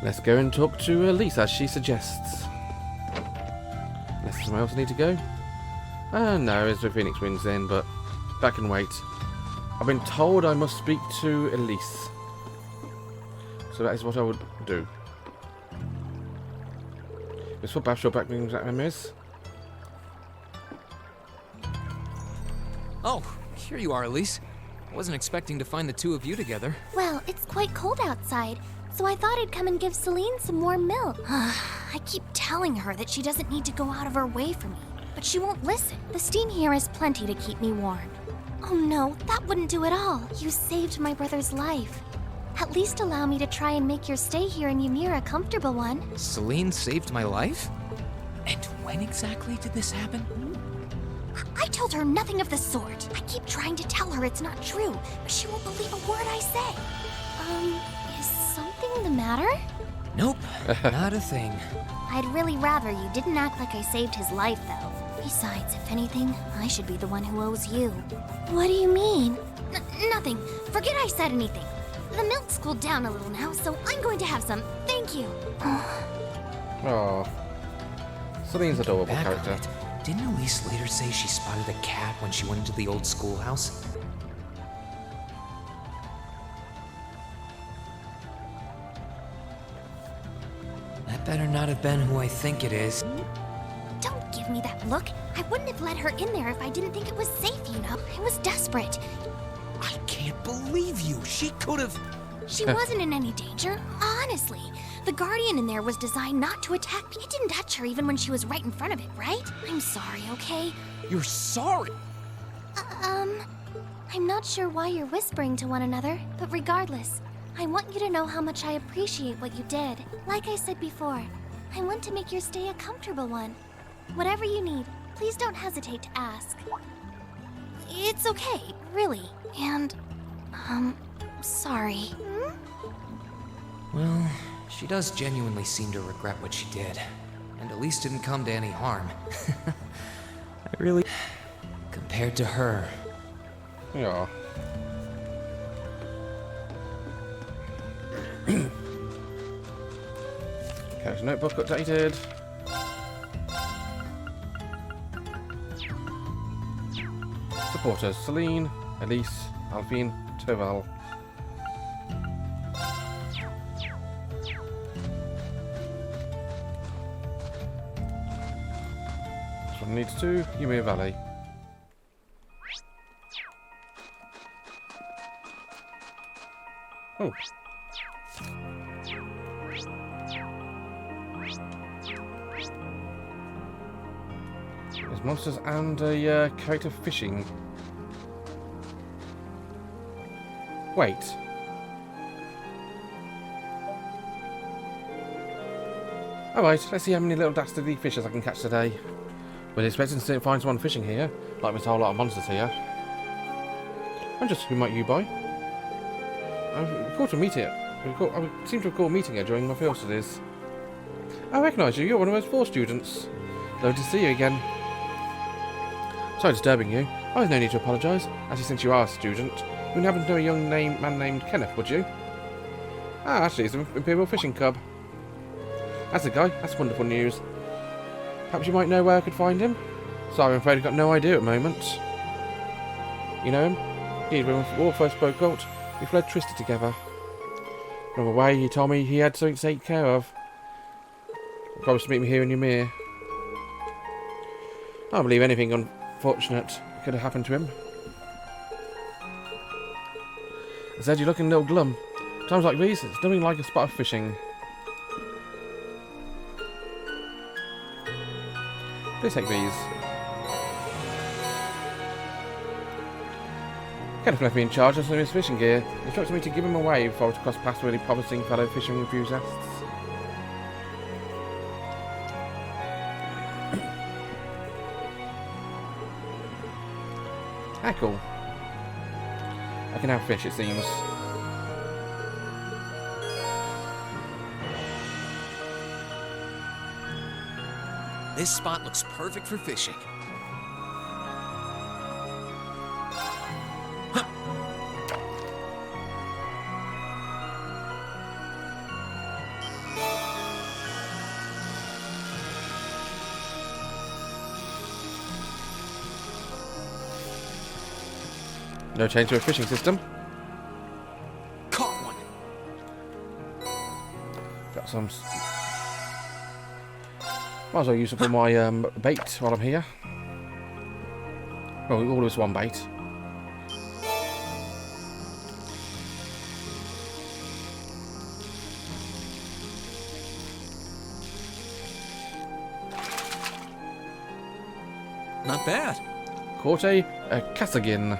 Let's go and talk to Elise as she suggests. Unless there's somewhere else I need to go. No, it's the Phoenix Wings then, but that can wait. I've been told I must speak to Elise. So that is what I would do. Miss Footbath, short back brings back memories. Oh, here you are, Elise. I wasn't expecting to find the two of you together. Well, it's quite cold outside, so I thought I'd come and give Celine some warm milk. I keep telling her that she doesn't need to go out of her way for me, but she won't listen. The steam here is plenty to keep me warm. Oh no, that wouldn't do at all. You saved my brother's life. At least allow me to try and make your stay here in Ymir a comfortable one. Celine saved my life? And when exactly did this happen? I told her nothing of the sort. I keep trying to tell her it's not true, but she won't believe a word I say. Is something the matter? Nope, not a thing. I'd really rather you didn't act like I saved his life, though. Besides, if anything, I should be the one who owes you. What do you mean? Nothing. Forget I said anything. The milk's cooled down a little now, so I'm going to have some. Thank you. Oh, Celine's adorable Back on character. it. Didn't Elise later say she spotted a cat when she went into the old schoolhouse? That better not have been who I think it is. Don't give me that look. I wouldn't have let her in there if I didn't think it was safe, you know. I was desperate. I can't believe you. She could have... She wasn't in any danger, honestly. The Guardian in there was designed not to attack me. It didn't touch her even when she was right in front of it, right? I'm sorry, okay? You're sorry? I'm not sure why you're whispering to one another, but regardless, I want you to know how much I appreciate what you did. Like I said before, I want to make your stay a comfortable one. Whatever you need, please don't hesitate to ask. It's okay, really. And, sorry. Well, she does genuinely seem to regret what she did. And Elise didn't come to any harm. I really... Compared to her... Yeah. Character notebook updated. Supporters: Celine, Elise, Alphine, Toval. This one needs to Ymir Valley. Oh. There's monsters and a character fishing. Wait. Alright, let's see how many little dastardly fishes I can catch today. We're expecting to find someone fishing here, like there's a whole lot of monsters here. I'm just who might you buy? I recall to meet it. I seem to recall meeting her during my field studies. I recognise you. You're one of those 4 students. Lovely to see you again. Sorry disturbing you. Oh, there's no need to apologise. Actually, since you are a student, you wouldn't happen to know a young man named Kenneth, would you? Ah, actually, it's an Imperial fishing cub. That's the guy. That's wonderful news. Perhaps you might know where I could find him? Sorry, I'm afraid I've got no idea at the moment. You know him? Indeed, when we all first spoke out, we fled Trista together. On the way, he told me he had something to take care of. He promised to meet me here in Ymir. I don't believe anything unfortunate could have happened to him. I said, you're looking a little glum. Times like these, it's nothing like a spot of fishing. Please take these. Kenneth left me in charge of some of his fishing gear. He instructed me to give him away before I was to cross paths with any promising fellow fishing enthusiasts. Ah, cool. I can now fish, it seems. This spot looks perfect for fishing. No change to a fishing system. Caught one. Got some. Might as well use up all my bait while I'm here. Well, all of us one bait. Not bad. Caught a Kasagin.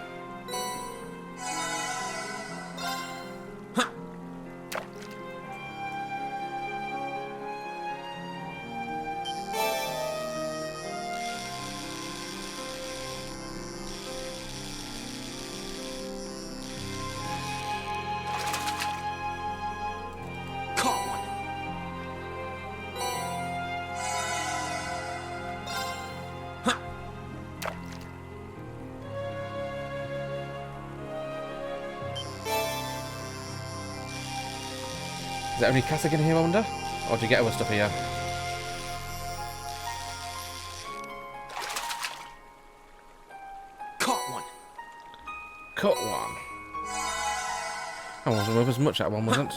Is there any Kasagin here, I wonder? Or do you get other stuff here? Caught one. Caught one. I wasn't worth as much, that one wasn't.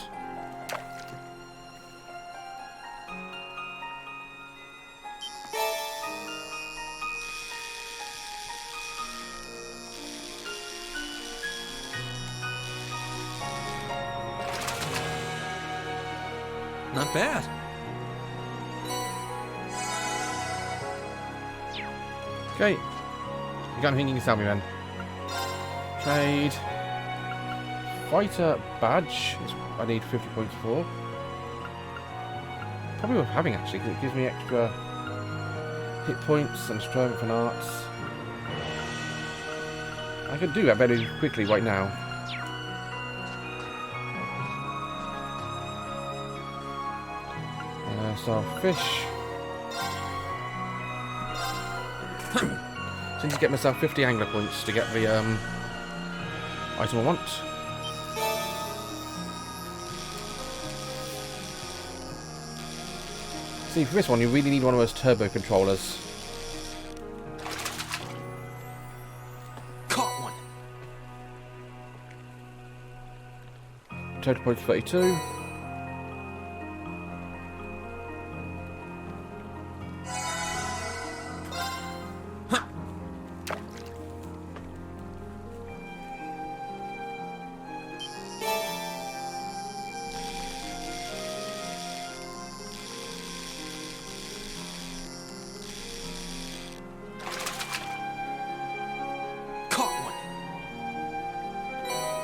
Not bad. Okay. You got anything you can tell me then? Trade. Fighter badge. I need 50 points for. Probably worth having actually, because it gives me extra hit points and strength and arts. I could do that very quickly right now. So fish. So I need to get myself 50 angler points to get the item I want. See, for this one you really need one of those turbo controllers. Caught one. Total points 32.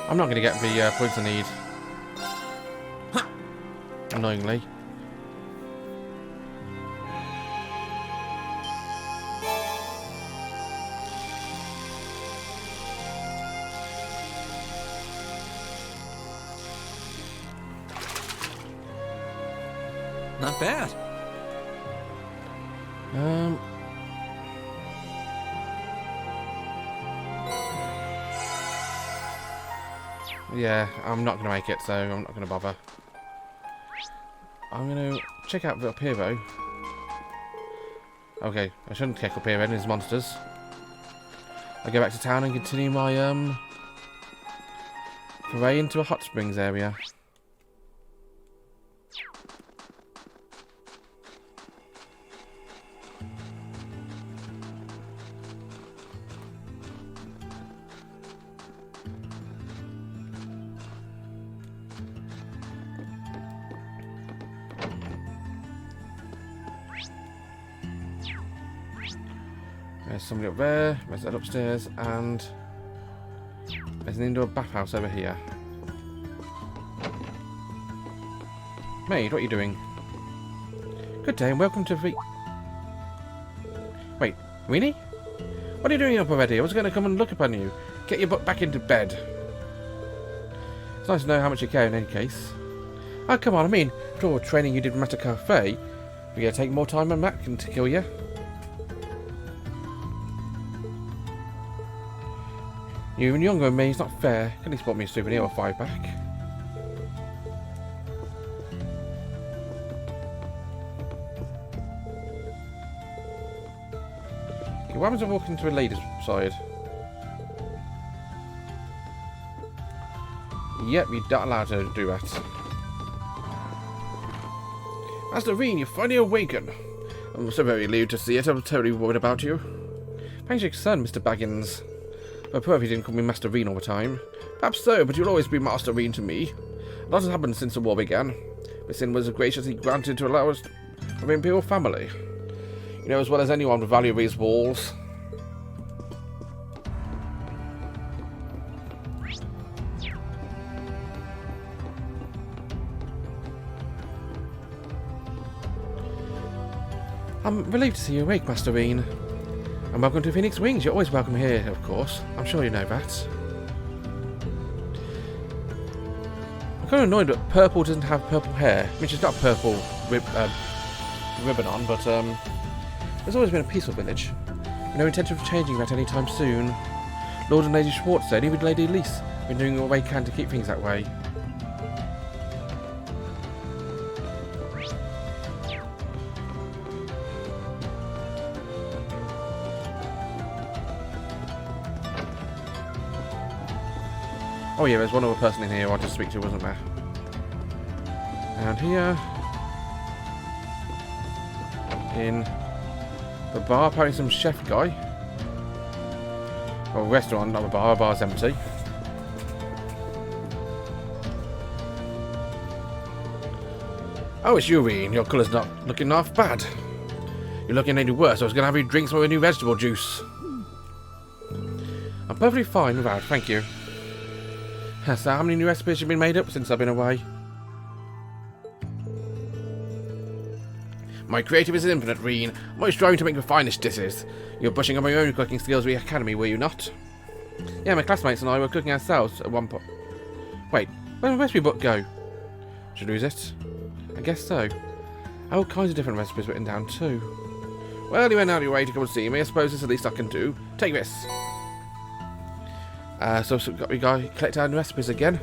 I'm not going to get the points I need. Annoyingly. Not bad. Yeah, I'm not going to make it, so I'm not going to bother. I'm going to check out the up here, though. Okay, I shouldn't check up here, then, there's monsters. I'll go back to town and continue my, foray into a Hotsprings area. There's somebody up there, there's that upstairs, and there's an indoor bathhouse over here. Maid, what are you doing? Good day and welcome to the... Wait, Reanie? What are you doing up already? I was going to come and look upon you. Get your butt back into bed. It's nice to know how much you care in any case. Oh, come on, I mean, after all the training you did in Master Cafe, we're going to take more time than that can to kill you. You're even younger than me, it's not fair. At least bought me a souvenir or 5 back. Okay, what happens if I walk into a lady's side? Yep, you're not allowed to do that. Master Rean, you finally awaken. I'm so very relieved to see it. I'm terribly worried about you. Thanks for your concern, Mr. Baggins. I prefer if you didn't call me Master Rean all the time. Perhaps so, but you'll always be Master Rean to me. A lot has happened since the war began. This sin was graciously granted to allow us of the Imperial family. You know as well as anyone the value of these walls. I'm relieved to see you awake, Master Rean. And welcome to Phoenix Wings. You're always welcome here, of course. I'm sure you know that. I'm kind of annoyed that Purple doesn't have purple hair. I mean, she's got purple ribbon on, but there's always been a peaceful village. No intention of changing that anytime soon. Lord and Lady Schwartz said, even Lady Elise, have been doing what they can to keep things that way. Oh yeah, there's one other person in here I wanted to speak to, wasn't there? And here... in the bar, apparently some chef guy. Or restaurant, not the bar. The bar's empty. Oh, it's you, Rean. Your colour's not looking half bad. You're looking any worse. I was going to have you drink some of your new vegetable juice. I'm perfectly fine without, thank you. So how many new recipes have been made up since I've been away? My creative is infinite, Rean. I'm always striving to make the finest dishes. You're brushing on my own cooking skills at the academy, were you not? Yeah, my classmates and I were cooking ourselves at one point. Wait, where did the recipe book go? Should lose it? I guess so. All kinds of different recipes written down too. Well, you went out of your way to come and see me. I suppose it's the least I can do. Take this. So we got to collect our recipes again.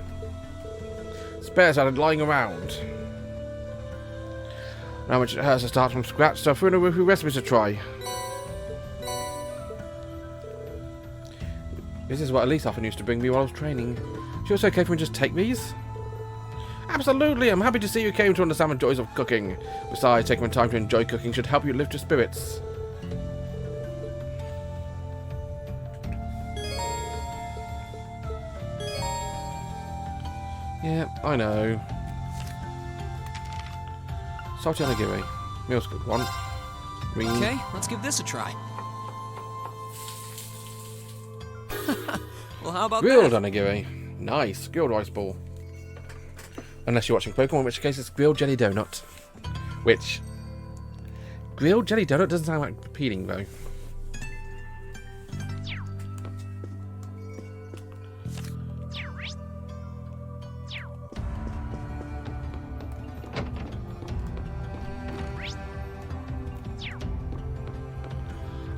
Spares are lying around. How much it hurts to start from scratch, so I threw in a few recipes to try. This is what Elise often used to bring me while I was training. She was okay for me to just take these? Absolutely, I'm happy to see you came to understand the joys of cooking. Besides, taking the time to enjoy cooking should help you lift your spirits. Yeah, I know. Salty onigiri. Meal's good one. Rean. Okay, let's give this a try. Well, how about Grilled that? onigiri. Nice. Grilled rice ball. Unless you're watching Pokemon, in which case it's grilled jelly donut. Which... grilled jelly donut doesn't sound like appealing, though.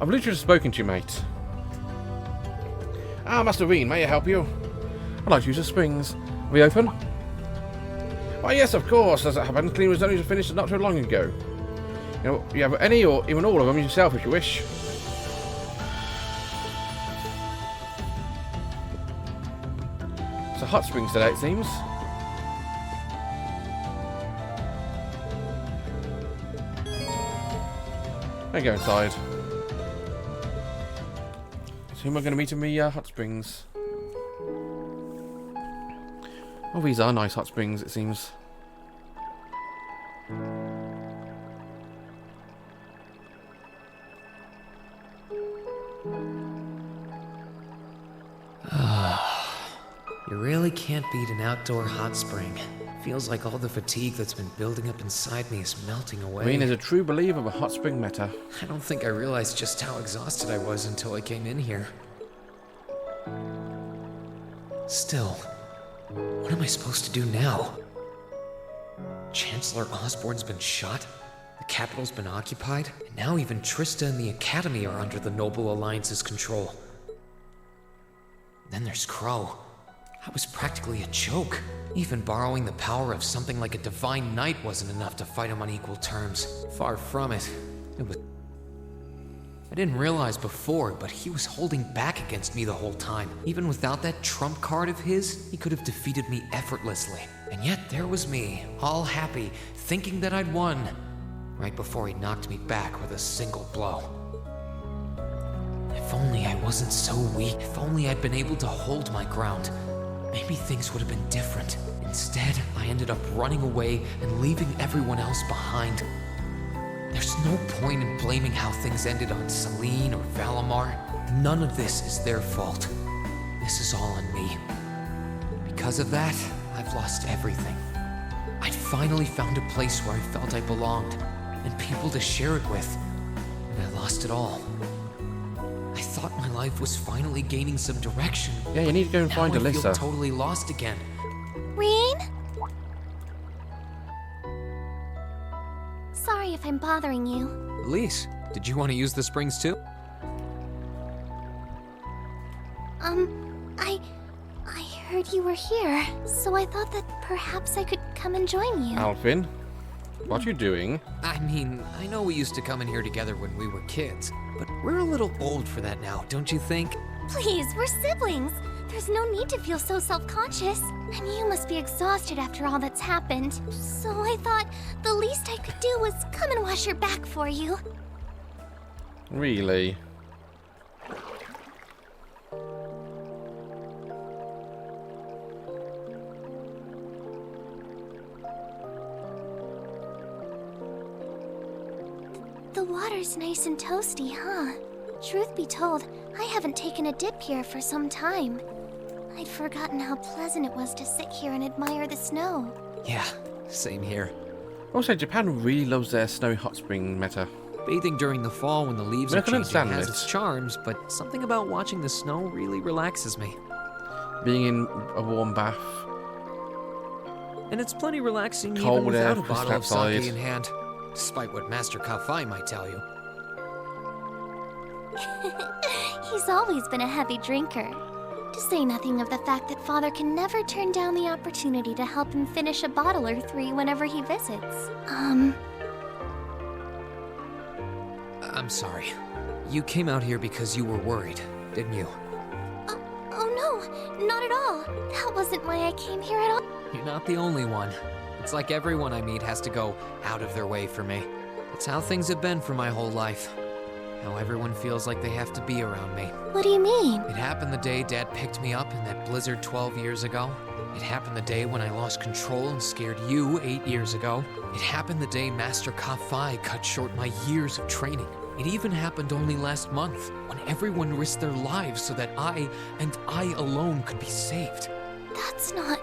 I've literally just spoken to you, mate. Ah, Master Rean, may I help you? I'd like to use the springs. Are we open? Why, yes, of course. As it happens, cleaning was only finished not too long ago. You know, you have any or even all of them yourself if you wish. It's a Hotsprings today, it seems. Let me go inside. So who am I going to meet in the hot springs? Oh, these are nice hot springs, it seems. You really can't beat an outdoor hot spring. Feels like all the fatigue that's been building up inside me is melting away. Rean is a true believer of a hot spring meta. I don't think I realized just how exhausted I was until I came in here. Still, what am I supposed to do now? Chancellor Osborne's been shot, the capital's been occupied, and now even Trista and the Academy are under the Noble Alliance's control. Then there's Crow. I was practically a joke. Even borrowing the power of something like a divine knight wasn't enough to fight him on equal terms. Far from it. It was... I didn't realize before, but he was holding back against me the whole time. Even without that trump card of his, he could have defeated me effortlessly. And yet there was me, all happy, thinking that I'd won, right before he knocked me back with a single blow. If only I wasn't so weak, if only I'd been able to hold my ground, maybe things would have been different. Instead, I ended up running away and leaving everyone else behind. There's no point in blaming how things ended on Celine or Valimar. None of this is their fault. This is all on me. Because of that, I've lost everything. I'd finally found a place where I felt I belonged, and people to share it with, and I lost it all. I thought my life was finally gaining some direction. Yeah, you need to go and find Now I Alyssa. feel totally lost again. Rean? Sorry if I'm bothering you. Elise, did you want to use the springs too? I heard you were here, so I thought that perhaps I could come and join you. Alvin, what are you doing? I mean, I know we used to come in here together when we were kids, but we're a little old for that now, don't you think? Please, we're siblings. There's no need to feel so self-conscious. And you must be exhausted after all that's happened. So I thought the least I could do was come and wash your back for you. Really? The water's nice and toasty, huh? Truth be told, I haven't taken a dip here for some time. I'd forgotten how pleasant it was to sit here and admire the snow. Yeah, same here. Also, Japan really loves their snowy hot spring meta. Bathing during the fall when the leaves I are can changing understand has this. its charms, but something about watching the snow really relaxes me. Being in a warm bath. And it's plenty relaxing Cold even without air, a bottle of outside. sake in hand, despite what Master Kafai might tell you. He's always been a heavy drinker. To say nothing of the fact that Father can never turn down the opportunity to help him finish a bottle or three whenever he visits. I'm sorry. You came out here because you were worried, didn't you? Oh no, not at all. That wasn't why I came here at all. You're not the only one. It's like everyone I meet has to go out of their way for me. It's how things have been for my whole life. How everyone feels like they have to be around me. What do you mean? It happened the day Dad picked me up in that blizzard 12 years ago. It happened the day when I lost control and scared you 8 years ago. It happened the day Master Kafai cut short my years of training. It even happened only last month, when everyone risked their lives so that I, and I alone, could be saved. That's not...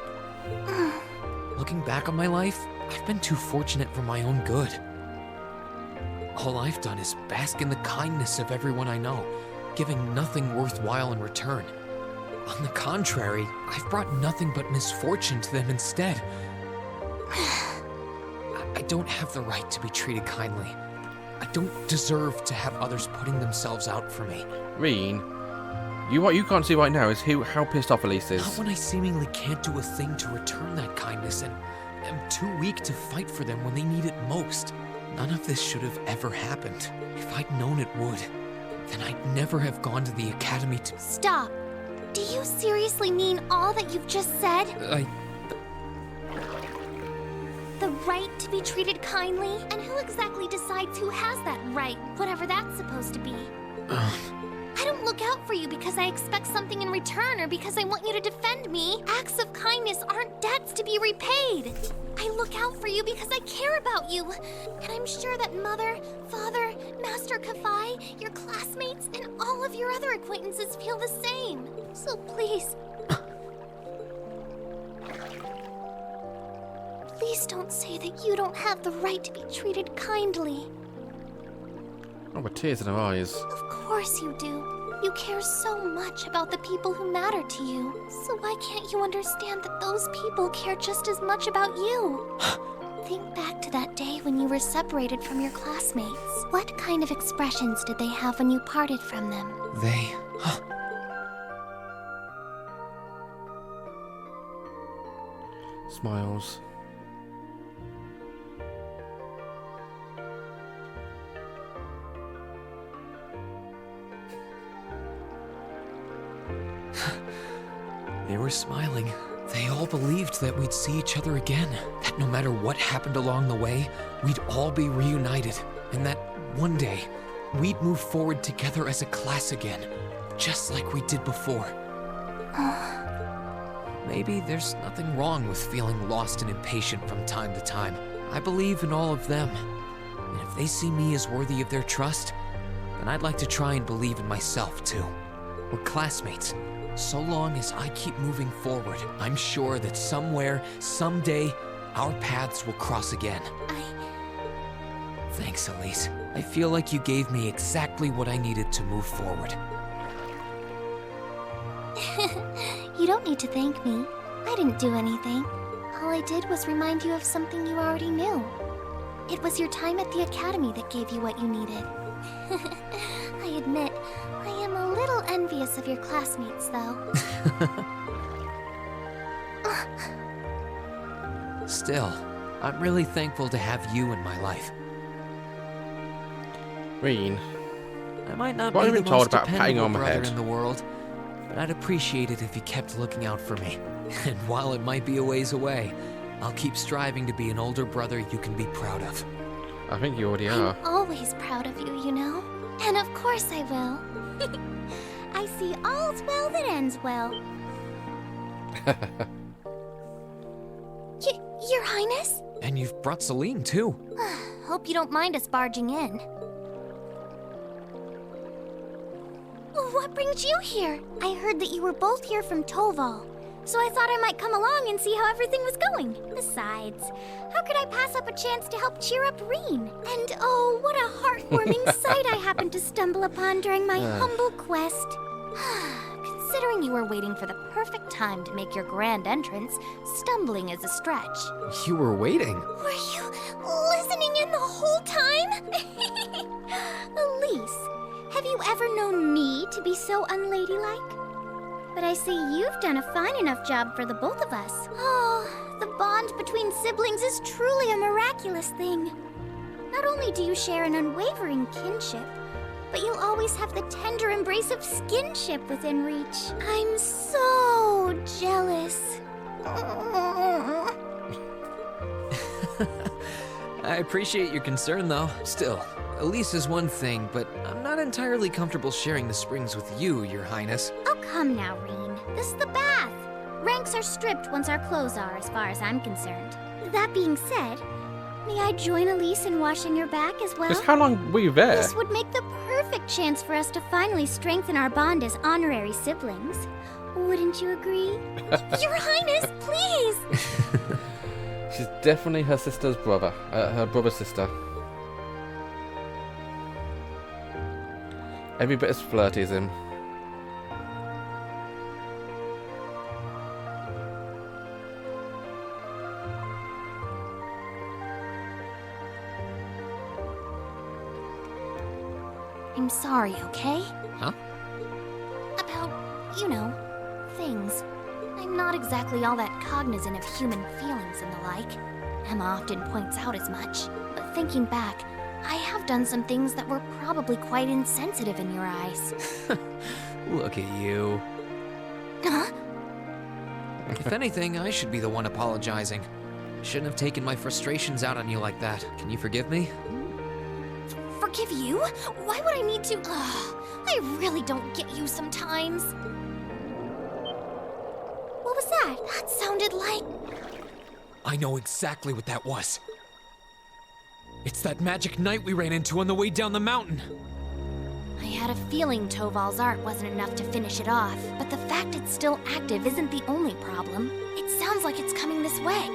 Looking back on my life, I've been too fortunate for my own good. All I've done is bask in the kindness of everyone I know, giving nothing worthwhile in return. On the contrary, I've brought nothing but misfortune to them instead. I don't have the right to be treated kindly. I don't deserve to have others putting themselves out for me. Rean, what you can't see right now is how pissed off Elise is. Not when I seemingly can't do a thing to return that kindness and am too weak to fight for them when they need it most. None of this should have ever happened. If I'd known it would, then I'd never have gone to the academy to... Stop. Do you seriously mean all that you've just said? The right to be treated kindly? And who exactly decides who has that right, whatever that's supposed to be? I don't look out for you because I expect something in return or because I want you to defend me. Acts of kindness aren't debts to be repaid. I look out for you because I care about you. And I'm sure that Mother, Father, Master Kafai, your classmates, and all of your other acquaintances feel the same. So please... Please don't say that you don't have the right to be treated kindly. Oh, with tears in her eyes. Of course you do. You care so much about the people who matter to you. So why can't you understand that those people care just as much about you? Think back to that day when you were separated from your classmates. What kind of expressions did they have when you parted from them? They... Smiles. They were smiling. They all believed that we'd see each other again, that no matter what happened along the way, we'd all be reunited, and that one day, we'd move forward together as a class again, just like we did before. Maybe there's nothing wrong with feeling lost and impatient from time to time. I believe in all of them, and if they see me as worthy of their trust, then I'd like to try and believe in myself too. We're classmates. So long as I keep moving forward, I'm sure that somewhere, someday, our paths will cross again. Thanks, Elise. I feel like you gave me exactly what I needed to move forward. You don't need to thank me. I didn't do anything. All I did was remind you of something you already knew. It was your time at the academy that gave you what you needed. I admit, I am a little envious of your classmates, though. Still, I'm really thankful to have you in my life. Rean, I might not what be have you the been told most about patting dependable on my brother head? in the world, but I'd appreciate it if you kept looking out for me. And while it might be a ways away, I'll keep striving to be an older brother you can be proud of. I think you already are. I'm always proud of you, you know? And of course I will. I see all's well that ends well. Your Highness? And you've brought Celine, too. Hope you don't mind us barging in. What brings you here? I heard that you were both here from Toval, so I thought I might come along and see how everything was going. Besides, how could I pass up a chance to help cheer up Rean? And oh, what a heartwarming sight I happened to stumble upon during my humble quest. Considering you were waiting for the perfect time to make your grand entrance, stumbling is a stretch. You were waiting. Were you listening in the whole time? Elise, have you ever known me to be so unladylike? But I see you've done a fine enough job for the both of us. Oh, the bond between siblings is truly a miraculous thing. Not only do you share an unwavering kinship, but you'll always have the tender embrace of skinship within reach. I'm so jealous. I appreciate your concern, though. Still, Elise is one thing, but I'm not entirely comfortable sharing the springs with you, Your Highness. Oh, come now, Rean. This is the bath. Ranks are stripped once our clothes are, as far as I'm concerned. That being said, may I join Elise in washing your back as well? Just how long were you there? This would make the perfect chance for us to finally strengthen our bond as honorary siblings. Wouldn't you agree? Your Highness, please! She's definitely her sister's brother. Her brother's sister. Every bit as flirty as him. I'm sorry, okay? Huh? About, you know, things. I'm not exactly all that cognizant of human feelings and the like. Emma often points out as much. But thinking back, I have done some things that were probably quite insensitive in your eyes. Look at you. Huh? If anything, I should be the one apologizing. I shouldn't have taken my frustrations out on you like that. Can you forgive me? Forgive you? Why would I need to? I really don't get you sometimes. What was that? That sounded like... I know exactly what that was. It's that magic knight we ran into on the way down the mountain. I had a feeling Toval's art wasn't enough to finish it off, but the fact it's still active isn't the only problem. It sounds like it's coming this way.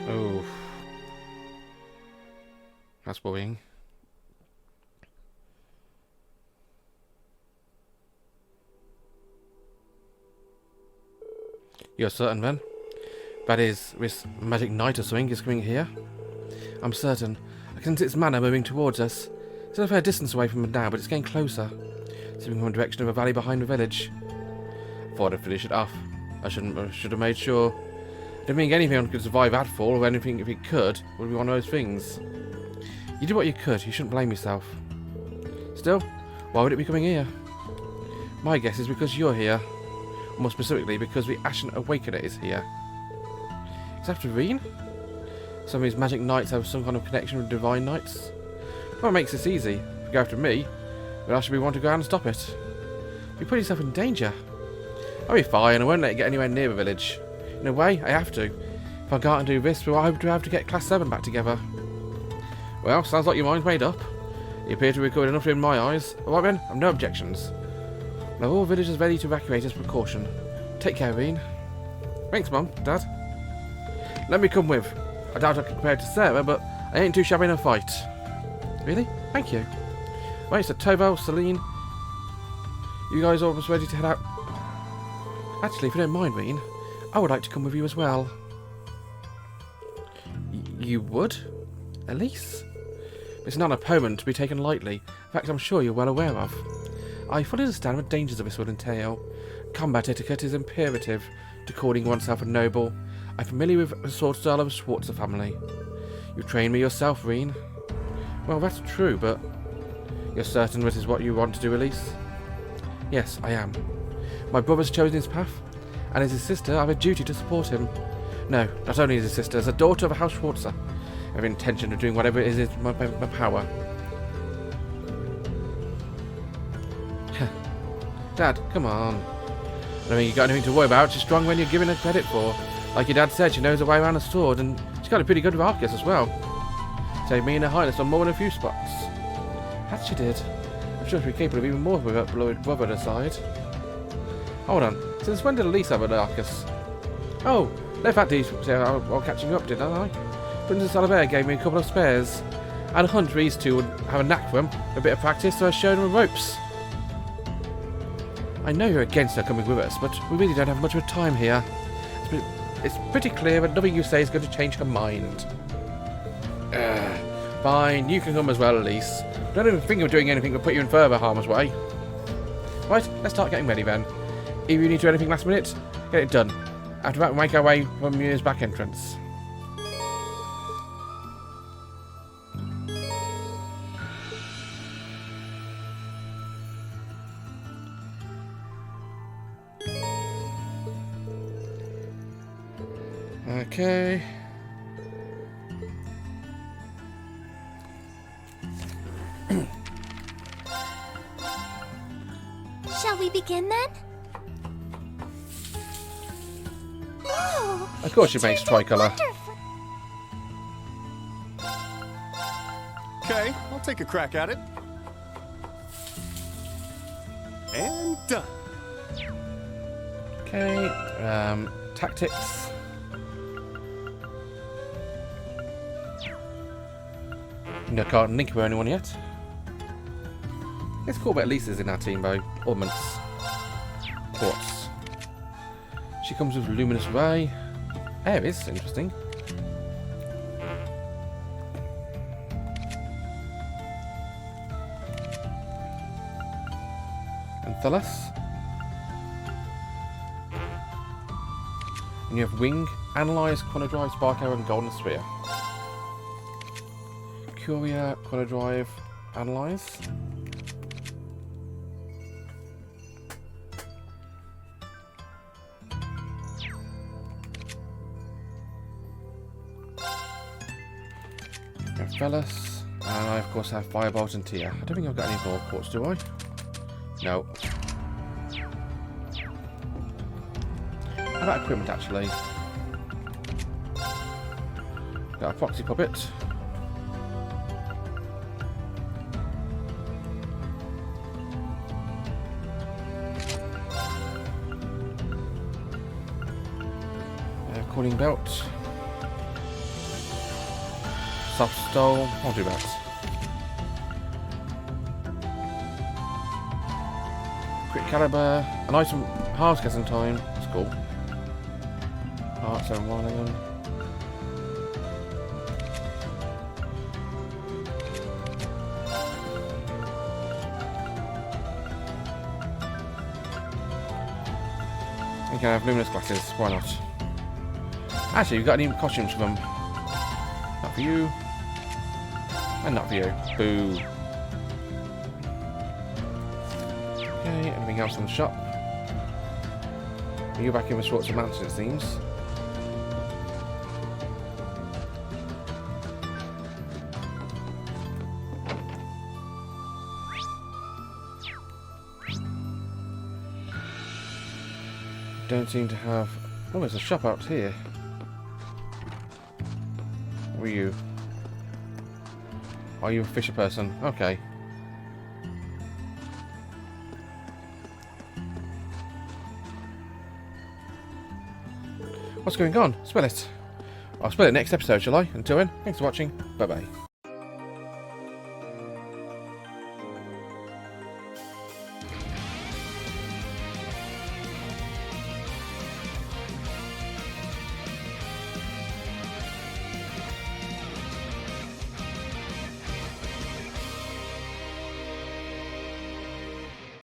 Oh. That's worrying. You're certain, then? That is, this magic knight or something is coming here? I'm certain. I can see its manner moving towards us. It's a fair distance away from it now, but it's getting closer. It's moving from the direction of a valley behind the village. Thought I'd finish it off. I should have made sure. I don't think anything could survive that fall, or anything, if it could, would be one of those things. You did what you could. You shouldn't blame yourself. Still, why would it be coming here? My guess is because you're here. More specifically, because the Ashen Awakener is here. Is that Rean? Some of these magic knights have some kind of connection with divine knights. Well, it makes this easy. If you go after me, then I should be one to go out and stop it. You put yourself in danger. I'll be fine. I won't let you get anywhere near the village. In a way, I have to. If I go out and do this, we'll have to get Class 7 back together. Well, sounds like your mind's made up. You appear to be good enough in my eyes. Alright then, I've no objections. Now all villagers ready to evacuate as precaution. Take care, Rean. Thanks, Mum, Dad. Let me come with. I doubt I can compare to Sarah, but I ain't too shabby in a fight. Really? Thank you. Right, so Tovo, Celine, you guys almost ready to head out? Actually, if you don't mind, Rean, I would like to come with you as well. You would? Elise? It's not an opponent to be taken lightly. In fact, I'm sure you're well aware of. I fully understand the dangers of this would entail. Combat etiquette is imperative to calling oneself a noble. I'm familiar with the sword style of the Schwarzer family. You've trained me yourself, Rean. Well, that's true, but you're certain this is what you want to do, Elise? Yes, I am. My brother's chosen his path, and as his sister, I have a duty to support him. No, not only as his sister, as a daughter of a House Schwarzer. I have intention of doing whatever it is in my power. Dad, come on. I don't think you've got anything to worry about. She's strong when you're giving her credit for. Like your dad said, she knows her way around a sword, and she's got a pretty good with Arcus as well. Saved me and her highness on more than a few spots. That she did. I'm sure she'll be capable of even more with her brother at her side. Hold on. Since when did Elise have an Arcus? Oh, left that while catching up, didn't I? Princess Oliver gave me a couple of spares. I had a hunch these two would have a knack for them, a bit of practice, so I showed them the ropes. I know you're against her coming with us, but we really don't have much of a time here. It's pretty clear that nothing you say is going to change her mind. Fine, you can come as well, Elise. Don't even think of doing anything to put you in further harm's way. Right, let's start getting ready then. If you need to do anything last minute, get it done. After that, we'll make our way from Muni's back entrance. Okay. Shall we begin then? Oh, Of course she makes tricolour. Okay, I'll take a crack at it. And done. Okay, tactics. No, can't link with anyone yet. It's cool that Lisa's in our team though. Ornaments. Quartz. She comes with Luminous Ray. Ares, interesting. And Thalas. And you have Wing, Analyze, Chronodrive, Spark Arrow, and Golden Sphere. Curia, Chronodrive, Analyze. Fellas, and I of course have Firebolt and Tia. I don't think I've got any more quartz, do I? No. How about equipment actually? Got a proxy puppet. Cooling belt. Soft stole. I'll do that. Quick caliber. An item. Halves guessing time. That's cool. Hearts and Wallingham. You can have luminous glasses. Why not? Actually, you've got any costumes for them? Not for you. And not for you. Boo. Okay, anything else in the shop? You're back in the Schwarzer Mansion, it seems. Don't seem to have... Oh, there's a shop out here. Who are you? Are you a fisher person? Okay. What's going on? Spell it. I'll spell it next episode, shall I? Until then, thanks for watching. Bye-bye.